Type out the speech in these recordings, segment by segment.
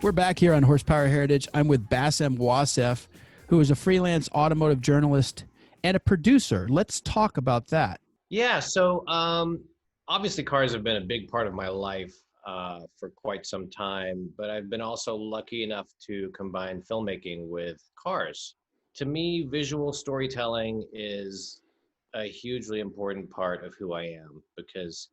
We're back here on Horsepower Heritage. I'm with Basem Wasef, who is a freelance automotive journalist and a producer. Let's talk about that. Yeah, obviously cars have been a big part of my life for quite some time, but I've been also lucky enough to combine filmmaking with cars. To me, visual storytelling is a hugely important part of who I am because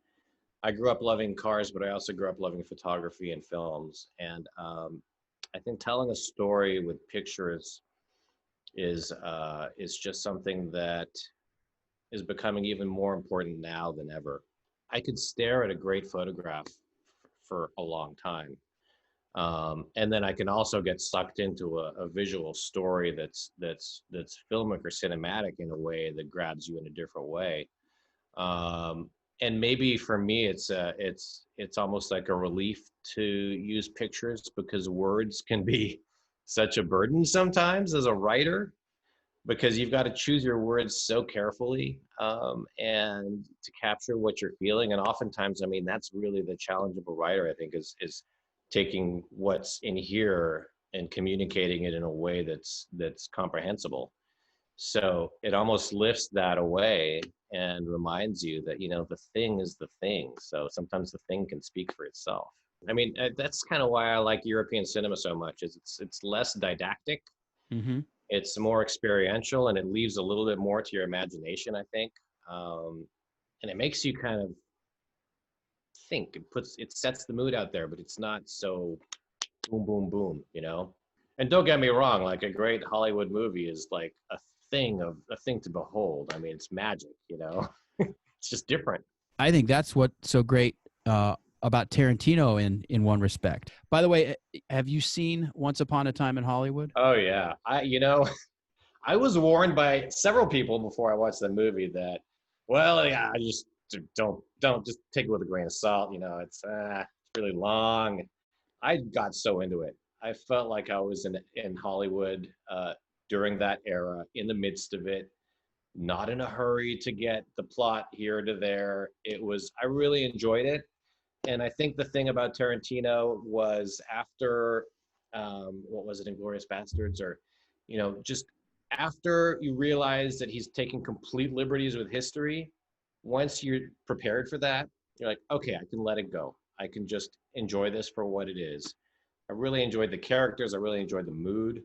I grew up loving cars, but I also grew up loving photography and films. And I think telling a story with pictures is just something that is becoming even more important now than ever. I could stare at a great photograph for a long time. And then I can also get sucked into a visual story that's filmic or cinematic in a way that grabs you in a different way. And maybe for me, it's almost like a relief to use pictures because words can be such a burden sometimes as a writer, because you've got to choose your words so carefully and to capture what you're feeling. And oftentimes, I mean, that's really the challenge of a writer, I think, is taking what's in here and communicating it in a way that's comprehensible. So it almost lifts that away and reminds you that, the thing is the thing. So sometimes the thing can speak for itself. I mean, that's kind of why I like European cinema so much, is it's less didactic. Mm-hmm. It's more experiential, and it leaves a little bit more to your imagination, I think. And it makes you kind of think. It sets the mood out there, but it's not so boom, boom, boom. And don't get me wrong, like a great Hollywood movie is like a thing to behold. I mean, it's magic, it's just different. I think that's what's so great about Tarantino in one respect. By the way, have you seen Once Upon a Time in Hollywood? Oh yeah. I was warned by several people before I watched the movie that, well, yeah, I just don't just take it with a grain of salt. It's really long. I got so into it. I felt like I was in Hollywood during that era, in the midst of it, not in a hurry to get the plot here to there. I really enjoyed it. And I think the thing about Tarantino was after, what was it, Inglourious Bastards, or, just after you realize that he's taking complete liberties with history, once you're prepared for that, you're like, okay, I can let it go. I can just enjoy this for what it is. I really enjoyed the characters. I really enjoyed the mood.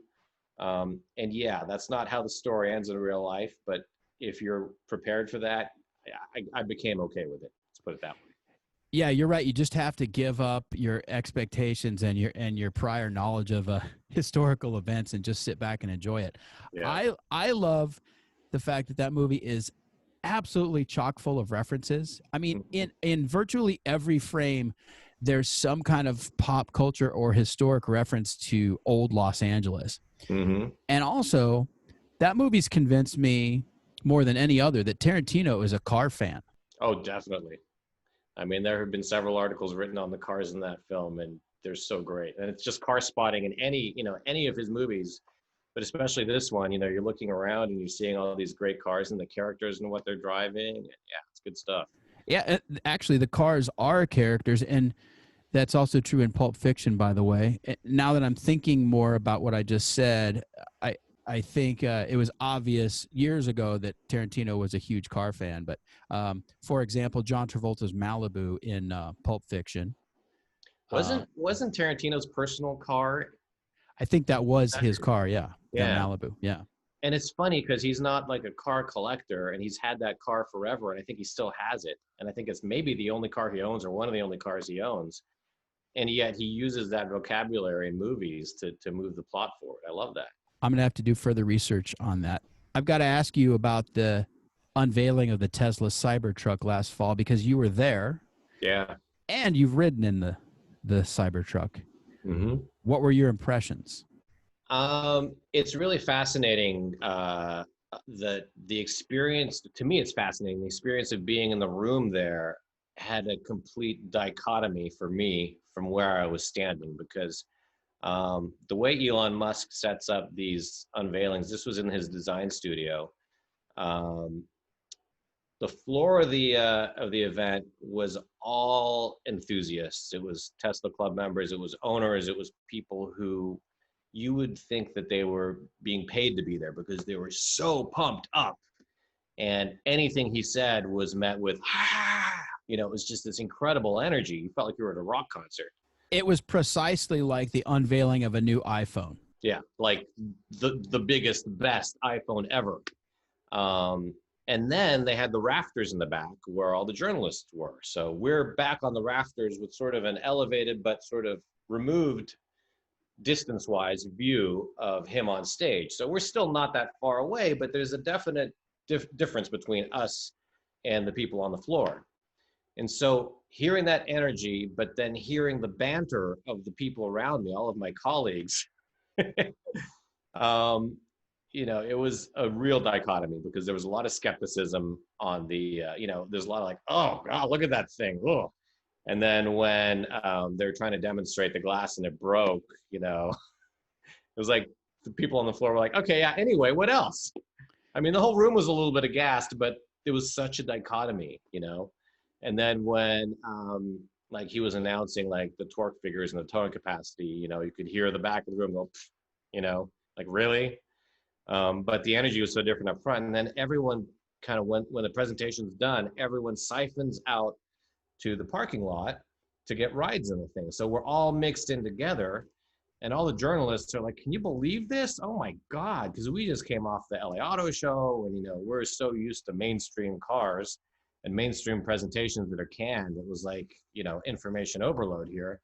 And yeah, that's not how the story ends in real life, but if you're prepared for that, I became okay with it. Let's put it that way. Yeah, you're right. You just have to give up your expectations and your prior knowledge of historical events and just sit back and enjoy it. Yeah. I love the fact that movie is absolutely chock full of references. I mean, in virtually every frame, there's some kind of pop culture or historic reference to old Los Angeles. Mm-hmm. And also, that movie's convinced me more than any other that Tarantino is a car fan. Oh, definitely. I mean, there have been several articles written on the cars in that film, and they're so great. And it's just car spotting in any of his movies, but especially this one. You're looking around and you're seeing all these great cars and the characters and what they're driving. And yeah, it's good stuff. Yeah, actually, the cars are characters, and that's also true in Pulp Fiction, by the way. Now that I'm thinking more about what I just said, I think it was obvious years ago that Tarantino was a huge car fan. But for example, John Travolta's Malibu in Pulp Fiction. Wasn't Tarantino's personal car? I think that was his car. Yeah. Yeah. Malibu. Yeah. And it's funny because he's not like a car collector, and he's had that car forever, and I think he still has it. And I think it's maybe the only car he owns, or one of the only cars he owns. And yet he uses that vocabulary in movies to move the plot forward. I love that. I'm going to have to do further research on that. I've got to ask you about the unveiling of the Tesla Cybertruck last fall, because you were there. Yeah. And you've ridden in the Cybertruck. Mm-hmm. What were your impressions? It's really fascinating. The experience, to me, it's fascinating. The experience of being in the room there had a complete dichotomy for me from where I was standing, because the way Elon Musk sets up these unveilings, this was in his design studio. the floor of the event was all enthusiasts. It was Tesla club members, it was owners, it was people who you would think that they were being paid to be there because they were so pumped up. And anything he said was met with, ah, it was just this incredible energy. You felt like you were at a rock concert. It was precisely like the unveiling of a new iPhone. Yeah, like the biggest, best iPhone ever. And then they had the rafters in the back where all the journalists were. So we're back on the rafters with sort of an elevated but sort of removed distance-wise view of him on stage. So we're still not that far away, but there's a definite difference between us and the people on the floor. And so hearing that energy, but then hearing the banter of the people around me, all of my colleagues, it was a real dichotomy because there was a lot of skepticism on the, there's a lot of like, oh God, look at that thing. Oh. And then when they're trying to demonstrate the glass and it broke, it was like the people on the floor were like, okay, yeah, anyway, what else? I mean, the whole room was a little bit aghast, but it was such a dichotomy, And then when like he was announcing like the torque figures and the towing capacity, you could hear the back of the room go, like really? But the energy was so different up front. And then everyone kind of when the presentation's done, everyone siphons out to the parking lot to get rides in the thing. So we're all mixed in together. And all the journalists are like, can you believe this? Oh my God, because we just came off the LA Auto Show and, we're so used to mainstream cars and mainstream presentations that are canned. It was like, information overload here.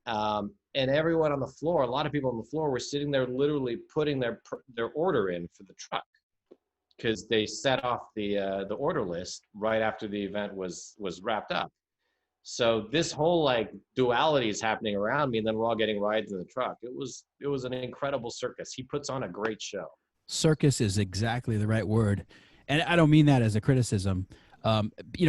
And everyone on the floor, a lot of people on the floor were sitting there literally putting their order in for the truck because they set off the order list right after the event was wrapped up. So this whole like duality is happening around me, and then we're all getting rides in the truck. It was an incredible circus. He puts on a great show. Circus is exactly the right word, and I don't mean that as a criticism.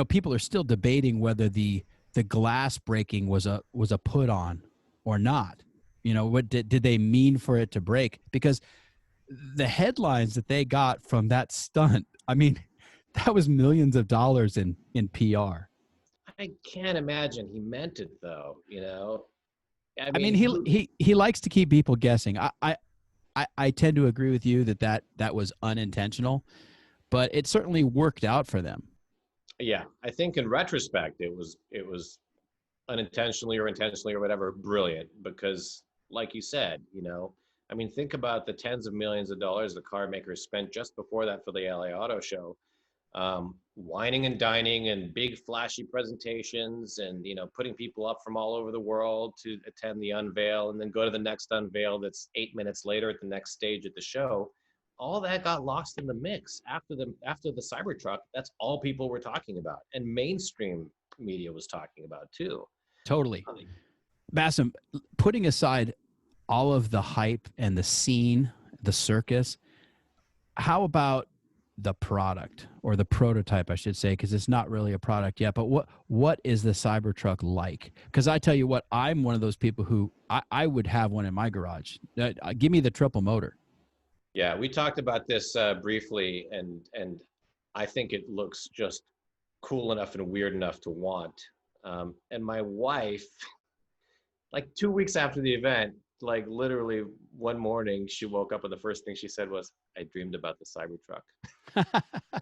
People are still debating whether the glass breaking was a put on or not. What did they mean for it to break? Because the headlines that they got from that stunt, I mean, that was millions of dollars in PR. I can't imagine he meant it though, I mean, he likes to keep people guessing. I tend to agree with you that was unintentional, but it certainly worked out for them. Yeah, I think in retrospect it was unintentionally or intentionally or whatever brilliant because, like you said, I mean, think about the tens of millions of dollars the car makers spent just before that for the LA Auto Show. Whining and dining and big flashy presentations and putting people up from all over the world to attend the unveil and then go to the next unveil that's 8 minutes later at the next stage at the show. All that got lost in the mix after the Cybertruck. That's all people were talking about, and mainstream media was talking about too. Totally. Basem, putting aside all of the hype and the scene, the circus, how about the product, or the prototype, I should say, because it's not really a product yet. But what is the Cybertruck like? Because I tell you what, I'm one of those people who I would have one in my garage. Give me the triple motor. Yeah, we talked about this briefly, and I think it looks just cool enough and weird enough to want. And my wife, like 2 weeks after the event, like literally one morning, she woke up and the first thing she said was, "I dreamed about the Cybertruck."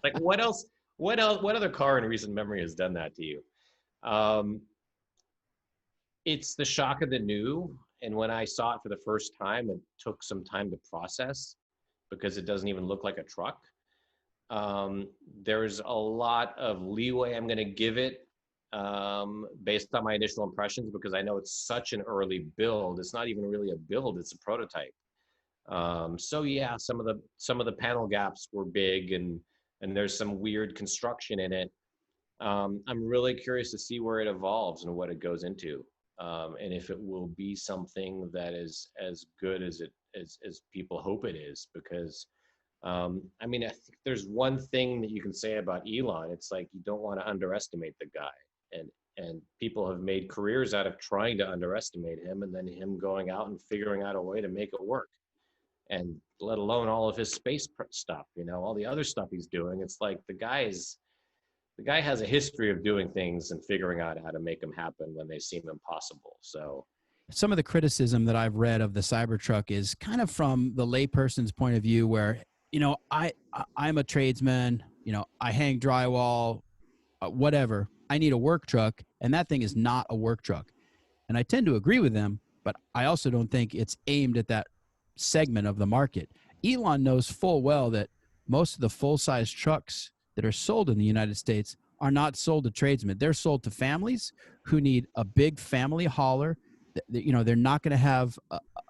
Like what else? What other car in recent memory has done that to you? It's the shock of the new. And when I saw it for the first time, it took some time to process because it doesn't even look like a truck. There's a lot of leeway I'm going to give it based on my initial impressions because I know it's such an early build. It's not even really a build; it's a prototype. So yeah, some of the panel gaps were big, and there's some weird construction in it. I'm really curious to see where it evolves and what it goes into, and if it will be something that is as good as people hope it is. Because I mean, I think there's one thing that you can say about Elon. It's like you don't want to underestimate the guy, and people have made careers out of trying to underestimate him, and then him going out and figuring out a way to make it work. And let alone all of his space stuff, all the other stuff he's doing. It's like the guy is the guy has a history of doing things and figuring out how to make them happen when they seem impossible. So some of the criticism that I've read of the Cybertruck is kind of from the layperson's point of view, where I'm a tradesman, I hang drywall, whatever. I need a work truck, and that thing is not a work truck. And I tend to agree with them, but I also don't think it's aimed at that segment of the market. Elon knows full well that most of the full-size trucks that are sold in the United States are not sold to tradesmen. They're sold to families who need a big family hauler. They're not going to have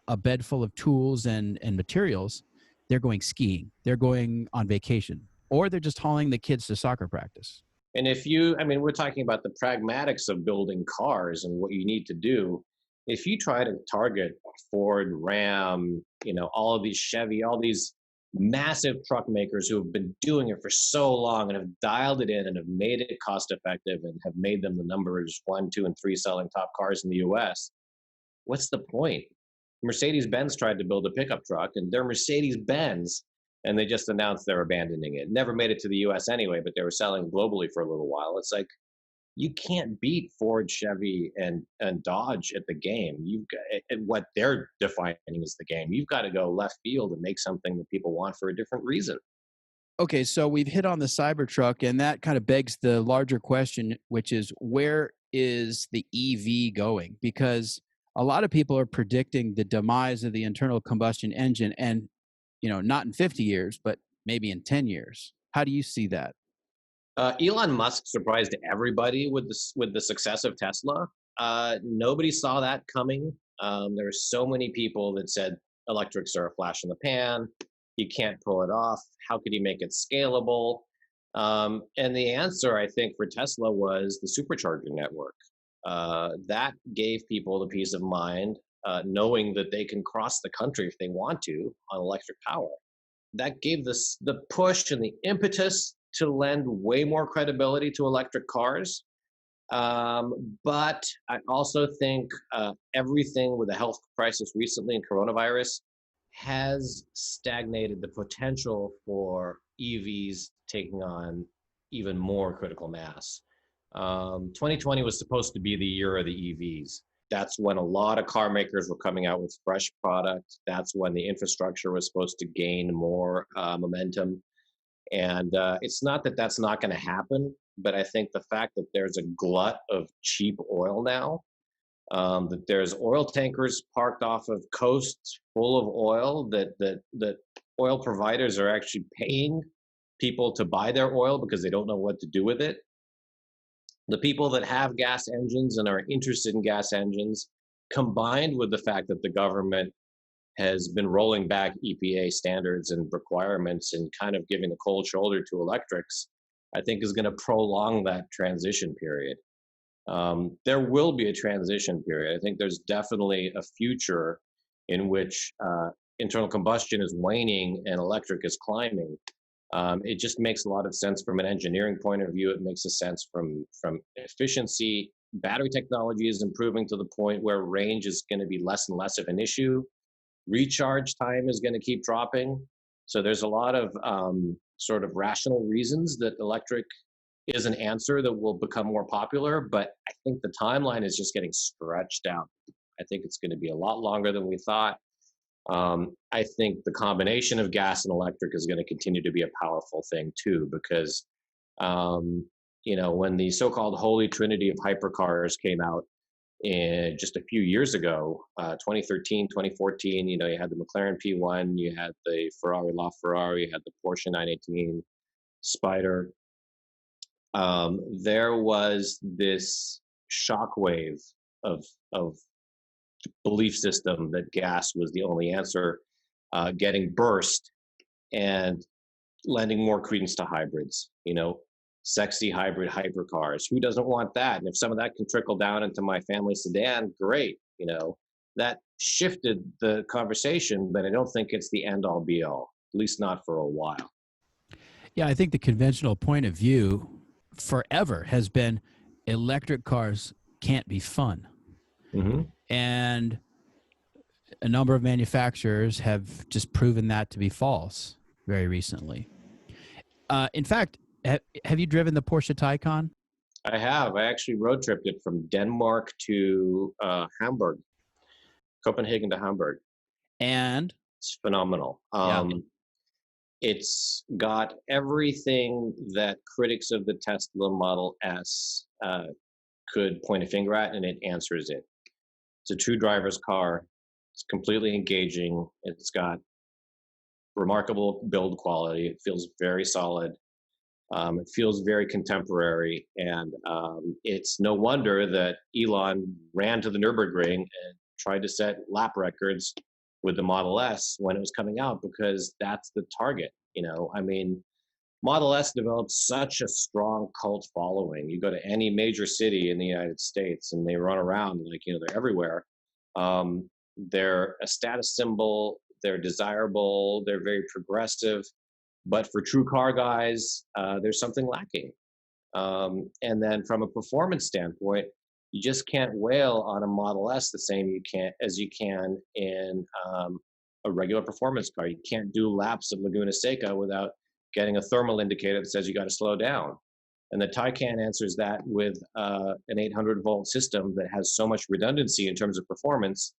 a bed full of tools and materials. They're going skiing. They're going on vacation, or they're just hauling the kids to soccer practice. and I mean, we're talking about the pragmatics of building cars and what you need to do. If you try to target Ford, Ram, all of these Chevy, all these massive truck makers who have been doing it for so long and have dialed it in and have made it cost effective and have made them the numbers 1, 2, and 3 selling top cars in the US, what's the point? Mercedes-Benz tried to build a pickup truck, and they're Mercedes-Benz, and they just announced they're abandoning it. Never made it to the US anyway, but they were selling globally for a little while. It's like, you can't beat Ford, Chevy, and Dodge at the game. You've got what they're defining as the game. You've got to go left field and make something that people want for a different reason. Okay, so we've hit on the Cybertruck, and that kind of begs the larger question, which is, where is the EV going? Because a lot of people are predicting the demise of the internal combustion engine, and not in 50 years, but maybe in 10 years. How do you see that? Elon Musk surprised everybody with the success of Tesla. Nobody saw that coming. There were so many people that said electrics are a flash in the pan. He can't pull it off. How could he make it scalable? And the answer, I think, for Tesla was the supercharger network. That gave people the peace of mind, knowing that they can cross the country if they want to on electric power. That gave the push and the impetus to lend way more credibility to electric cars. But I also think everything with the health crisis recently and coronavirus has stagnated the potential for EVs taking on even more critical mass. 2020 was supposed to be the year of the EVs. That's when a lot of car makers were coming out with fresh products. That's when the infrastructure was supposed to gain more momentum. And it's not that that's not going to happen, but I think the fact that there's a glut of cheap oil now, that there's oil tankers parked off of coasts full of oil, that oil providers are actually paying people to buy their oil because they don't know what to do with it. The people that have gas engines and are interested in gas engines, combined with the fact that the government has been rolling back EPA standards and requirements and kind of giving a cold shoulder to electrics, I think is going to prolong that transition period. There will be a transition period. I think there's definitely a future in which internal combustion is waning and electric is climbing. It just makes a lot of sense from an engineering point of view. It makes a sense from efficiency. Battery technology is improving to the point where range is going to be less and less of an issue. Recharge time is going to keep dropping. So there's a lot of sort of rational reasons that electric is an answer that will become more popular, but I think the timeline is just getting stretched out. I think it's going to be a lot longer than we thought. I think the combination of gas and electric is going to continue to be a powerful thing too, because when the so-called holy trinity of hypercars came out just a few years ago, 2013, 2014, you had the McLaren P1, you had the Ferrari LaFerrari, you had the Porsche 918 Spider. There was this shockwave of belief system that gas was the only answer, getting burst and lending more credence to hybrids, sexy hybrid hypercars. Who doesn't want that? And if some of that can trickle down into my family sedan, great. That shifted the conversation, but I don't think it's the end all be all, at least not for a while. Yeah, I think the conventional point of view forever has been electric cars can't be fun. Mm-hmm. And a number of manufacturers have just proven that to be false very recently. In fact, Have you driven the Porsche Taycan? I have. I actually road tripped it from Denmark to Hamburg, Copenhagen to Hamburg. And It's phenomenal. yeah, It's got everything that critics of the Tesla Model S could point a finger at, and it answers it. It's a true driver's car. It's completely engaging. It's got remarkable build quality. It feels very solid. It feels very contemporary, and it's no wonder that Elon ran to the Nürburgring and tried to set lap records with the Model S when it was coming out, because that's the target. I mean, Model S developed such a strong cult following. You go to any major city in the United States, and they run around like they're everywhere. They're a status symbol. They're desirable. They're very progressive. But for true car guys, there's something lacking. And then from a performance standpoint, you just can't wail on a Model S the same as you can in a regular performance car. You can't do laps of Laguna Seca without getting a thermal indicator that says you got to slow down. And the Taycan answers that with an 800-volt system that has so much redundancy in terms of performance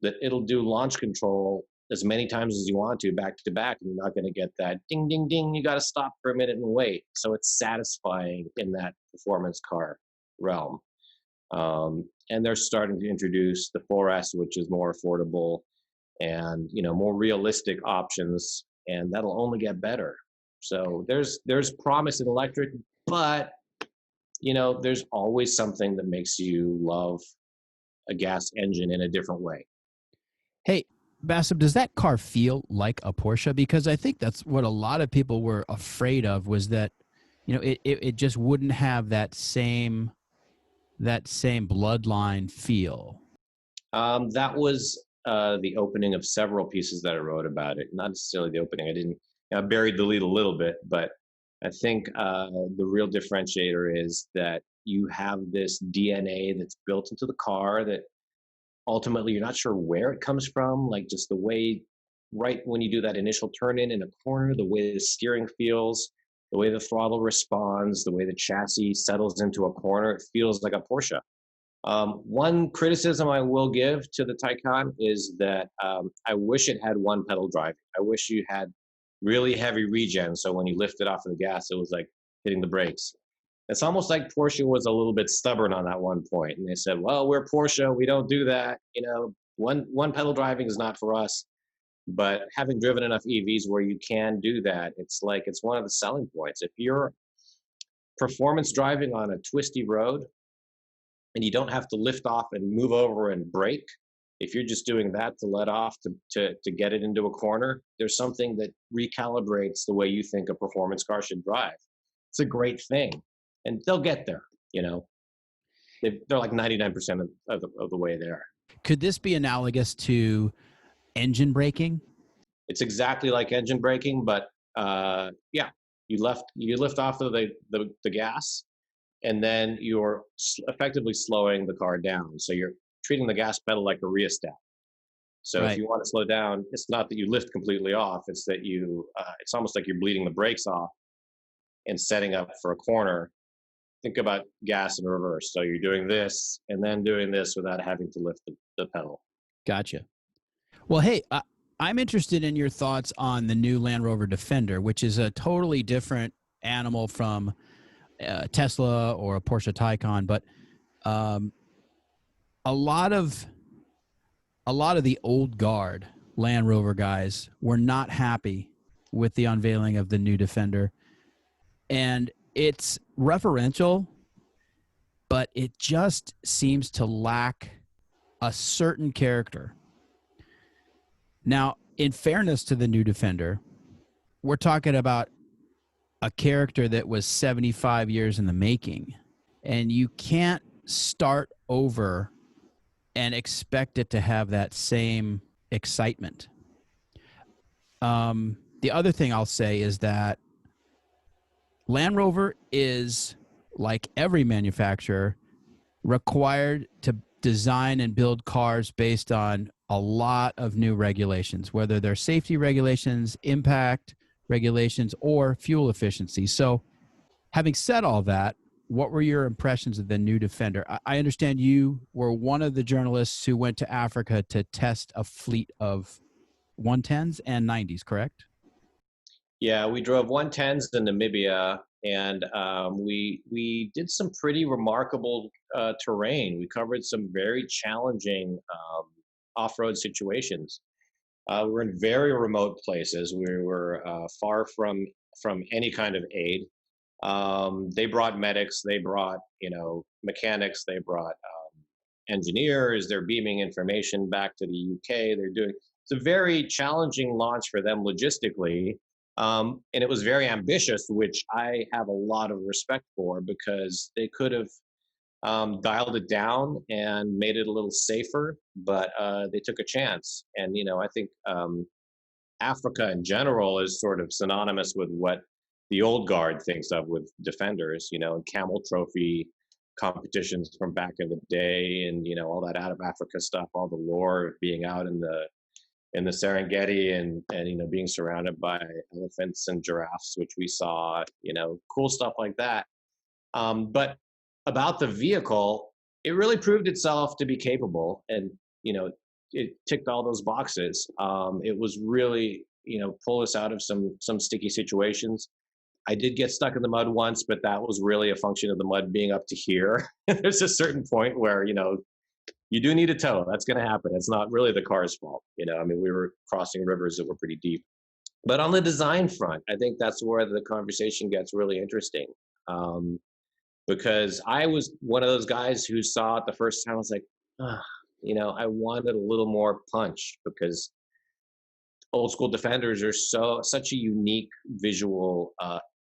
that it'll do launch control as many times as you want to back, and you're not going to get that ding, ding, ding, you got to stop for a minute and wait. So it's satisfying in that performance car realm. And they're starting to introduce the 4S, which is more affordable and more realistic options, and that'll only get better. So there's promise in electric, but there's always something that makes you love a gas engine in a different way. hey, Basem, does that car feel like a Porsche? Because I think that's what a lot of people were afraid of, was that it just wouldn't have that same bloodline feel. That was the opening of several pieces that I wrote about it. Not necessarily the opening. I buried the lead a little bit, but I think the real differentiator is that you have this DNA that's built into the car that ultimately you're not sure where it comes from, like just the way, right when you do that initial turn in a corner, the way the steering feels, the way the throttle responds, the way the chassis settles into a corner, it feels like a Porsche. One criticism I will give to the Taycan is that I wish it had one pedal driving. I wish you had really heavy regen, so when you lift it off of the gas, it was like hitting the brakes. It's almost like Porsche was a little bit stubborn on that one point, and they said, "Well, we're Porsche, we don't do that. One pedal driving is not for us." But having driven enough EVs where you can do that, it's one of the selling points. If you're performance driving on a twisty road and you don't have to lift off and move over and brake, if you're just doing that to let off to get it into a corner, there's something that recalibrates the way you think a performance car should drive. It's a great thing. And they'll get there, They're like 99% of the way there. Could this be analogous to engine braking? It's exactly like engine braking, but yeah, you lift off of the gas, and then you're effectively slowing the car down. So you're treating the gas pedal like a rheostat. So Right. If you want to slow down, it's not that you lift completely off. It's that it's almost like you're bleeding the brakes off and setting up for a corner. Think about gas in reverse. So you're doing this and then doing this without having to lift the pedal. Gotcha. Well, hey, I'm interested in your thoughts on the new Land Rover Defender, which is a totally different animal from Tesla or a Porsche Taycan, but a lot of the old guard Land Rover guys were not happy with the unveiling of the new Defender, and it's referential, but it just seems to lack a certain character. Now, in fairness to the new Defender, we're talking about a character that was 75 years in the making, and you can't start over and expect it to have that same excitement. The other thing I'll say is that Land Rover is, like every manufacturer, required to design and build cars based on a lot of new regulations, whether they're safety regulations, impact regulations, or fuel efficiency. So Having said all that, what were your impressions of the new Defender? I understand you were one of the journalists who went to Africa to test a fleet of 110s and 90s, correct? Yeah, we drove 110s in Namibia, and we did some pretty remarkable terrain. We covered some very challenging off-road situations. We were in very remote places. We were far from any kind of aid. They brought medics, they brought mechanics, they brought engineers. They're beaming information back to the UK. They're doing it's a very challenging launch for them logistically, and it was very ambitious, which I have a lot of respect for because they could have dialed it down and made it a little safer, but they took a chance. And I think Africa in general is sort of synonymous with what the old guard thinks of with defenders, camel trophy competitions from back in the day, and all that out of Africa stuff, all the lore of being out in the Serengeti and being surrounded by elephants and giraffes, which we saw, cool stuff like that. But about the vehicle, it really proved itself to be capable, and it ticked all those boxes. It was really pull us out of some sticky situations. I did get stuck in the mud once, but that was really a function of the mud being up to here. There's a certain point where you do need a tow. That's going to happen. It's not really the car's fault. I mean, we were crossing rivers that were pretty deep. But on the design front, I think that's where the conversation gets really interesting. Because I was one of those guys who saw it the first time. I was like, I wanted a little more punch, because old school Defenders are such a unique visual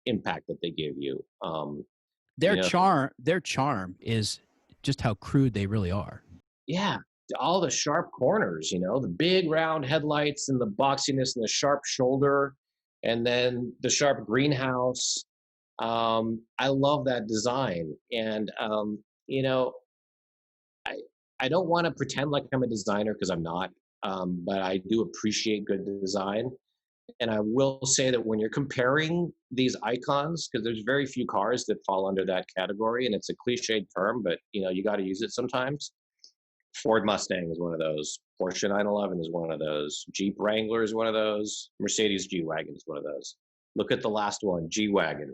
impact that they give you. Their charm is just how crude they really are. Yeah, all the sharp corners, the big round headlights and the boxiness and the sharp shoulder, and then the sharp greenhouse. I love that design, and I don't want to pretend like I'm a designer, because I'm not, but I do appreciate good design. And I will say that when you're comparing these icons, because there's very few cars that fall under that category, and it's a cliched term, but you got to use it sometimes. Ford Mustang is one of those. Porsche 911 is one of those. Jeep Wrangler is one of those. Mercedes G-Wagon is one of those. Look at the last one, G-Wagon.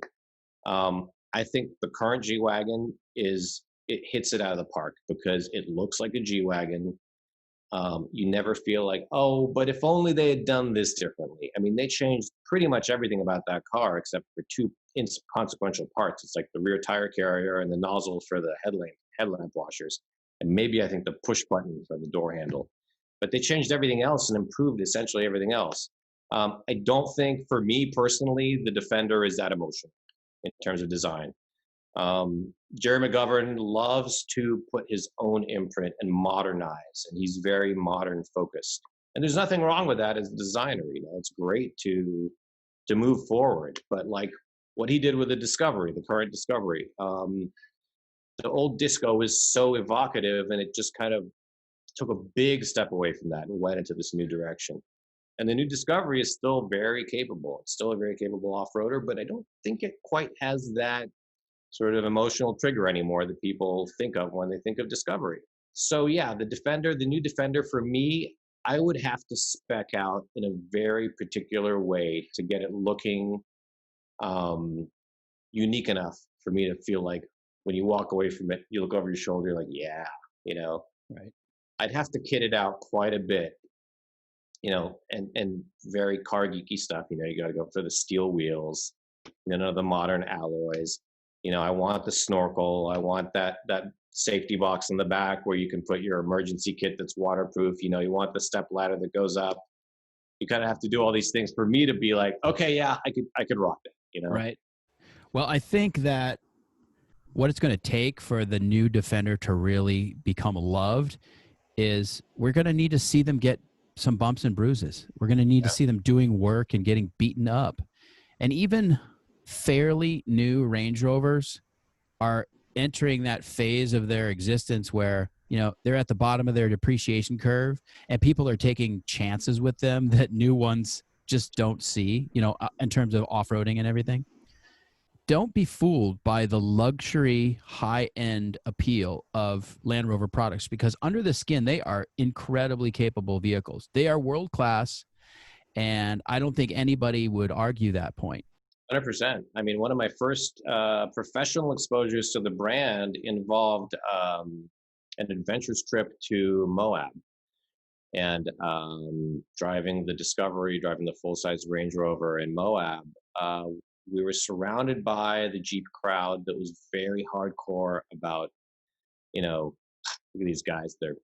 I think the current G-Wagon it hits it out of the park, because it looks like a G-Wagon. You never feel like, oh, but if only they had done this differently. I mean, they changed pretty much everything about that car except for two inconsequential parts. It's like the rear tire carrier and the nozzle for the headlamp washers, and maybe I think the push button for the door handle. But they changed everything else and improved essentially everything else. I don't think, for me personally, the Defender is that emotional in terms of design. Jerry McGovern loves to put his own imprint and modernize, and he's very modern focused. And there's nothing wrong with that as a designer. It's great to move forward. But like what he did with the Discovery, the current Discovery, the old Disco is so evocative, and it just kind of took a big step away from that and went into this new direction. And the new Discovery is still very capable. It's still a very capable off-roader, but I don't think it quite has that sort of emotional trigger anymore that people think of when they think of Discovery. So yeah, the new Defender, for me, I would have to spec out in a very particular way to get it looking unique enough for me to feel like when you walk away from it, you look over your shoulder, you're like, yeah, Right. I'd have to kit it out quite a bit, and very car geeky stuff. You got to go for the steel wheels, the modern alloys. I want the snorkel. I want that safety box in the back where you can put your emergency kit that's waterproof. You want the step ladder that goes up. You kind of have to do all these things for me to be like, okay, yeah, I could rock it. Right. Well, I think that what it's going to take for the new Defender to really become loved is we're going to need to see them get some bumps and bruises. We're going to need to see them doing work and getting beaten up. And even fairly new Range Rovers are entering that phase of their existence where, they're at the bottom of their depreciation curve, and people are taking chances with them that new ones just don't see, in terms of off-roading and everything. don't be fooled by the luxury high-end appeal of Land Rover products, because under the skin they are incredibly capable vehicles. They are world class, and I don't think anybody would argue that point. 100%. I mean, one of my first professional exposures to the brand involved an adventures trip to Moab, and driving the Discovery, driving the full-size Range Rover in Moab. Uh, we were surrounded by the Jeep crowd that was very hardcore about, you know, look at these guys, they're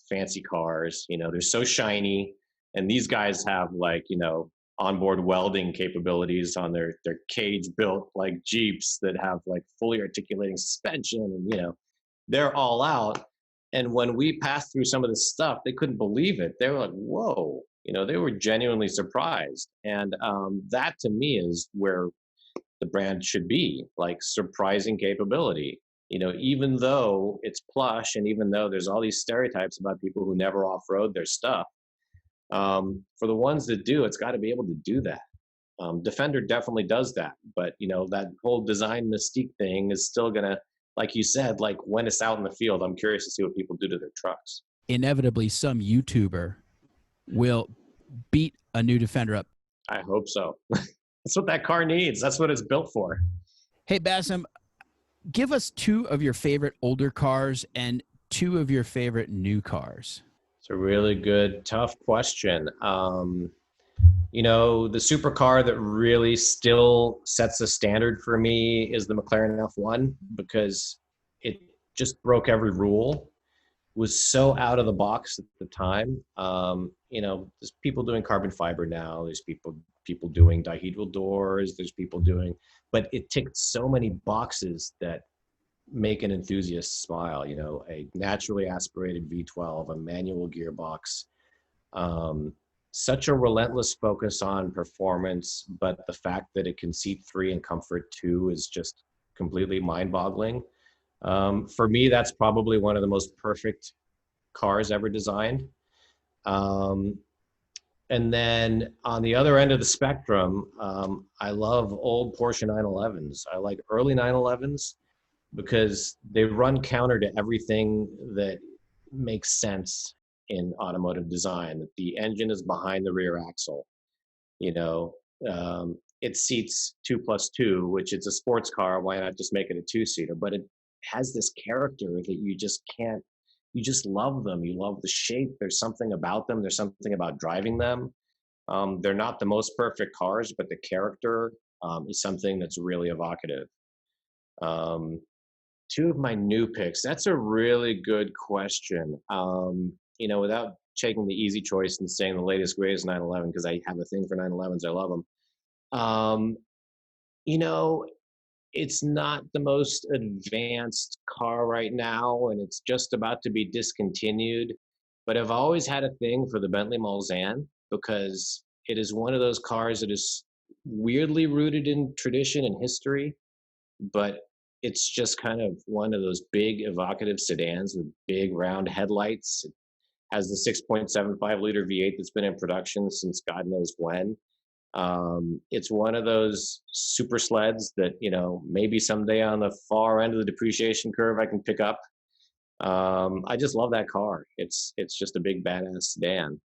fancy cars, they're so shiny, and these guys have, like, onboard welding capabilities on their cage built like Jeeps that have like fully articulating suspension, and they're all out. And when we passed through some of this stuff, they couldn't believe it. They were like, whoa, they were genuinely surprised. And that to me is where the brand should be, like surprising capability. Even though it's plush, and even though there's all these stereotypes about people who never off-road their stuff, for the ones that do, it's got to be able to do that. Defender definitely does that, but that whole design mystique thing is still gonna, like you said, like when it's out in the field, I'm curious to see what people do to their trucks. Inevitably, some YouTuber will beat a new Defender up. I hope so. That's what that car needs. That's what it's built for. Hey, Basem, give us two of your favorite older cars and two of your favorite new cars. It's a really good, tough question. The supercar that really still sets a standard for me is the McLaren F1, because it just broke every rule, was so out of the box at the time. There's people doing carbon fiber now. There's people doing dihedral doors. There's people doing, but it ticked so many boxes that make an enthusiast smile. A naturally aspirated V12, a manual gearbox, such a relentless focus on performance, but the fact that it can seat 3 and comfort 2 is just completely mind-boggling. For me, that's probably one of the most perfect cars ever designed. And then on the other end of the spectrum, I love old Porsche 911s. I like early 911s because they run counter to everything that makes sense in automotive design. That the engine is behind the rear axle. It seats 2+2, which it's a sports car. Why not just make it a 2-seater? But it has this character that you just can't. You just love them. You love the shape. There's something about them. There's something about driving them. They're not the most perfect cars, but the character is something that's really evocative. Two of my new picks. That's a really good question. Without taking the easy choice and saying the latest, greatest 911, because I have a thing for 911s. I love them. It's not the most advanced car right now, and it's just about to be discontinued. But I've always had a thing for the Bentley Mulsanne, because it is one of those cars that is weirdly rooted in tradition and history, but it's just kind of one of those big evocative sedans with big round headlights. It has the 6.75 liter V8 that's been in production since God knows when. It's one of those super sleds that, maybe someday on the far end of the depreciation curve I can pick up. I just love that car. It's just a big badass sedan.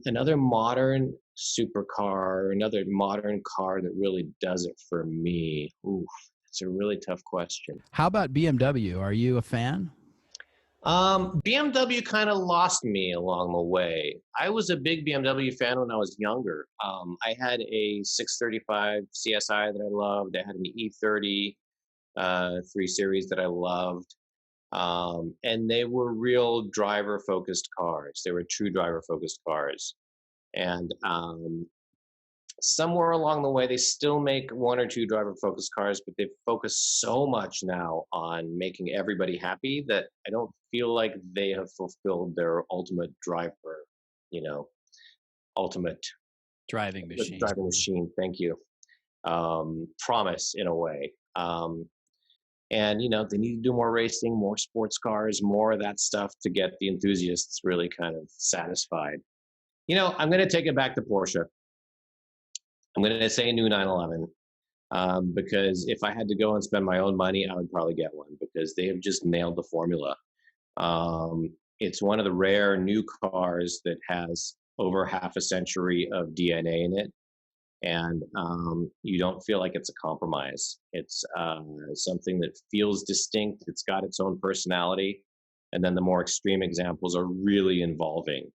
Another modern supercar, another modern car that really does it for me. Ooh, it's a really tough question. How about BMW? Are you a fan? BMW kind of lost me along the way. I was a big BMW fan when I was younger. I had a 635 CSI that I loved. I had an E30 3 Series that I loved. And they were real driver-focused cars. They were true driver-focused cars. And somewhere along the way, they still make 1 or 2 driver-focused cars, but they've focused so much now on making everybody happy that I don't feel like they have fulfilled their ultimate driver, ultimate Driving machine. Driving machine. Thank you. Promise in a way. And they need to do more racing, more sports cars, more of that stuff to get the enthusiasts really kind of satisfied. I'm going to take it back to Porsche. I'm going to say a new 911. Because if I had to go and spend my own money, I would probably get one because they have just nailed the formula. It's one of the rare new cars that has over half a century of DNA in it, and you don't feel like it's a compromise. It's something that feels distinct. It's got its own personality, and then the more extreme examples are really involving.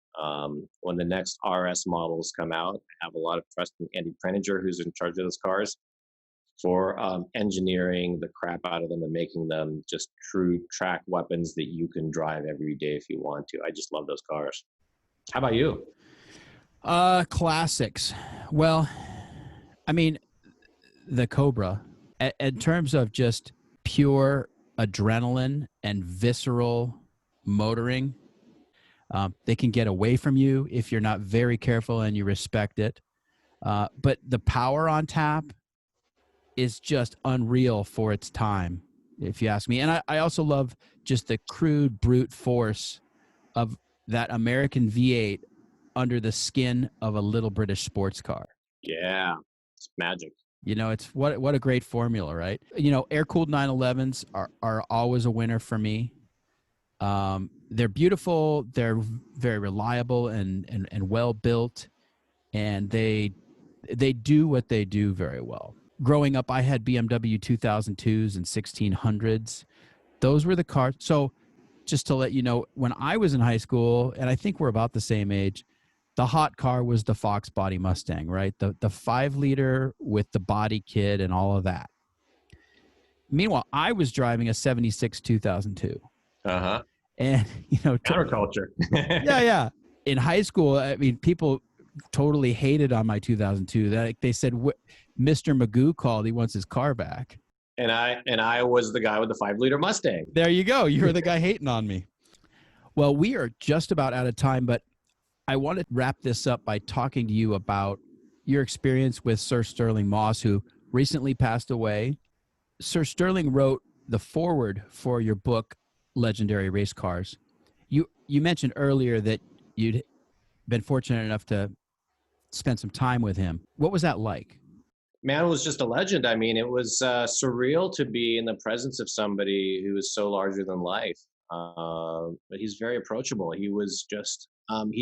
When the next RS models come out, I have a lot of trust in Andy Preninger, who's in charge of those cars, for engineering the crap out of them and making them just true track weapons that you can drive every day if you want to. I just love those cars. How about you? Classics. Well, I mean, the Cobra, in terms of just pure adrenaline and visceral motoring, they can get away from you if you're not very careful and you respect it. But the power on tap is just unreal for its time, if you ask me. And I also love just the crude brute force of that American V8 under the skin of a little British sports car. Yeah, it's magic. You know, it's what a great formula, right? You know, air-cooled 911s are always a winner for me. They're beautiful, they're very reliable and well built, and they do what they do very well. Growing up, I had BMW 2002s and 1600s. Those were the cars. So just to let you know, when I was in high school, and I think we're about the same age, the hot car was the Fox body Mustang, right? The 5-liter with the body kit and all of that. Meanwhile, I was driving a 76 2002. Uh-huh. And, you know, Counterculture. yeah. In high school, I mean, people totally hated on my 2002. They said, Mr. Magoo called, he wants his car back. And I was the guy with the 5-liter Mustang. There you go. You were the guy hating on me. Well, we are just about out of time, but I want to wrap this up by talking to you about your experience with Sir Sterling Moss, who recently passed away. Sir Sterling wrote the foreword for your book, Legendary Race Cars. You mentioned earlier that you'd been fortunate enough to spend some time with him. What was that like? Man, it was just a legend. I mean, it was surreal to be in the presence of somebody who is so larger than life. But he's very approachable. He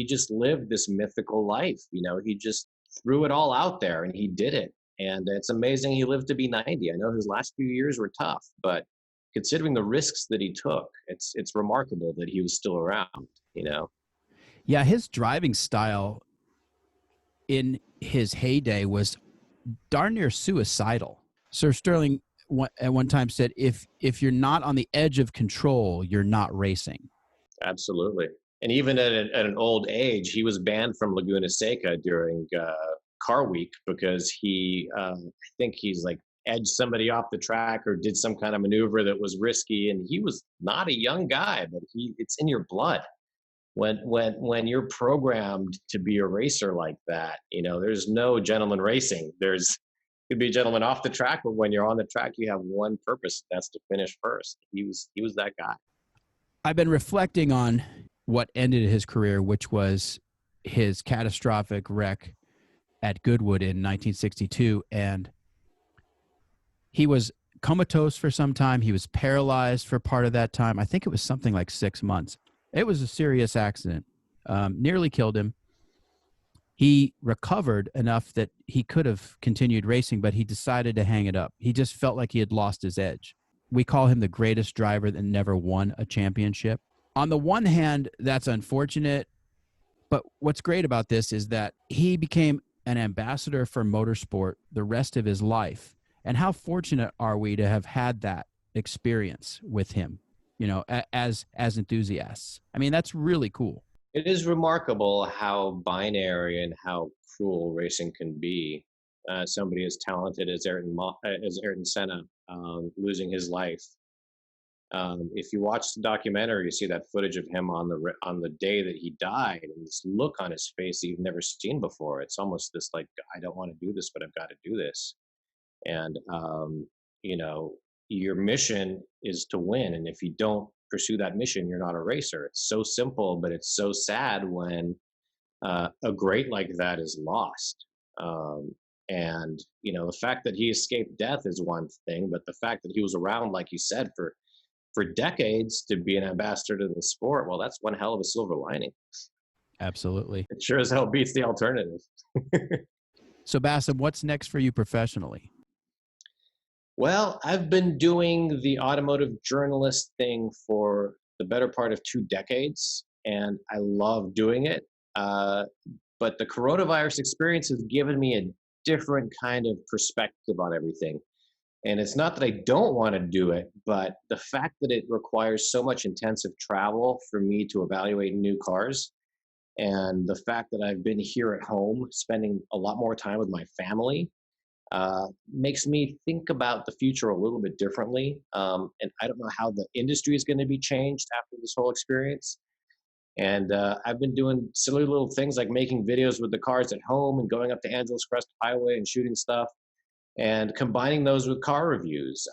just lived this mythical life. You know, he just threw it all out there and he did it. And it's amazing he lived to be 90. I know his last few years were tough, but considering the risks that he took, it's remarkable that he was still around, you know? Yeah, his driving style in his heyday was darn near suicidal. Sir Sterling at one time said, if you're not on the edge of control, you're not racing. Absolutely. And even at an old age, he was banned from Laguna Seca during Car Week because I think he's like edged somebody off the track or did some kind of maneuver that was risky. And he was not a young guy, but it's in your blood. When you're programmed to be a racer like that, you know, there's no gentleman racing. You could be a gentleman off the track, but when you're on the track, you have one purpose. That's to finish first. He was that guy. I've been reflecting on what ended his career, which was his catastrophic wreck at Goodwood in 1962. And he was comatose for some time. He was paralyzed for part of that time. I think it was something like 6 months. It was a serious accident, nearly killed him. He recovered enough that he could have continued racing, but he decided to hang it up. He just felt like he had lost his edge. We call him the greatest driver that never won a championship. On the one hand, that's unfortunate, but what's great about this is that he became an ambassador for motorsport the rest of his life. And how fortunate are we to have had that experience with him, you know, as enthusiasts? I mean, that's really cool. It is remarkable how binary and how cruel racing can be. Somebody as talented as Ayrton Senna losing his life. If you watch the documentary, you see that footage of him on the day that he died, and this look on his face that you've never seen before. It's almost this like, I don't want to do this, but I've got to do this. And you know, your mission is to win, and if you don't pursue that mission, you're not a racer. It's so simple, but it's so sad when a great like that is lost. And, the fact that he escaped death is one thing, but the fact that he was around, like you said, for decades to be an ambassador to the sport, well, that's one hell of a silver lining. Absolutely. It sure as hell beats the alternative. So Basem, what's next for you professionally? Well, I've been doing the automotive journalist thing for the better part of 2 decades, and I love doing it. Uh, but the coronavirus experience has given me a different kind of perspective on everything. And it's not that I don't want to do it, but the fact that it requires so much intensive travel for me to evaluate new cars, and the fact that I've been here at home spending a lot more time with my family makes me think about the future a little bit differently. And I don't know how the industry is going to be changed after this whole experience. And I've been doing silly little things like making videos with the cars at home and going up to Angeles Crest Highway and shooting stuff and combining those with car reviews.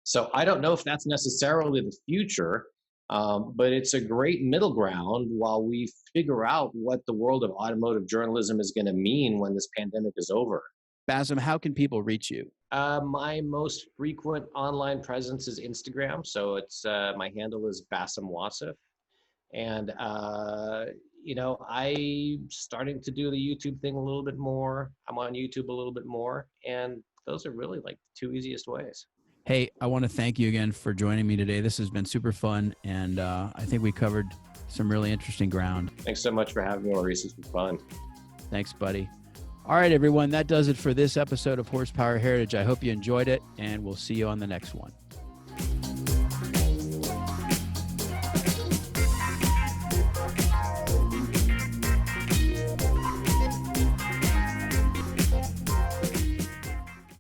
So I don't know if that's necessarily the future, but it's a great middle ground while we figure out what the world of automotive journalism is going to mean when this pandemic is over. Basem, how can people reach you? My most frequent online presence is Instagram. So it's my handle is Basem Wasef. And, I'm starting to do the YouTube thing a little bit more. I'm on YouTube a little bit more. And those are really like the 2 easiest ways. Hey, I want to thank you again for joining me today. This has been super fun, and I think we covered some really interesting ground. Thanks so much for having me, Maurice. It's been fun. Thanks, buddy. All right, everyone, that does it for this episode of Horsepower Heritage. I hope you enjoyed it, and we'll see you on the next one.